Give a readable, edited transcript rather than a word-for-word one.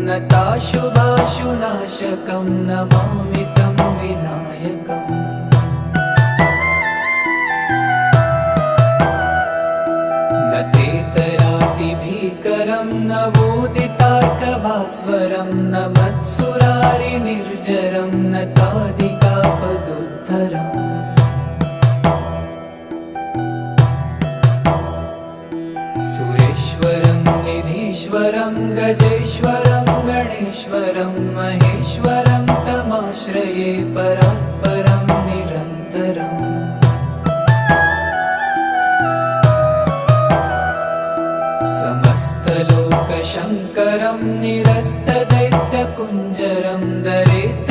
नताशुभाशुनाशकं नमामि तं विनायकम् न तेतरातिभीकरं नवोदितार्कभास्वरं न मत्सुरारिनिर्जरं न तादिकापदुद्धरम् सुरेश्वरं निधीश्वरं गजेश्वरं गणेश्वरं महेश्वरं तमाश्रये परात्परं निरन्तरम् समस्तलोकशङ्करं निरस्तदैत्यकुञ्जरं दरेत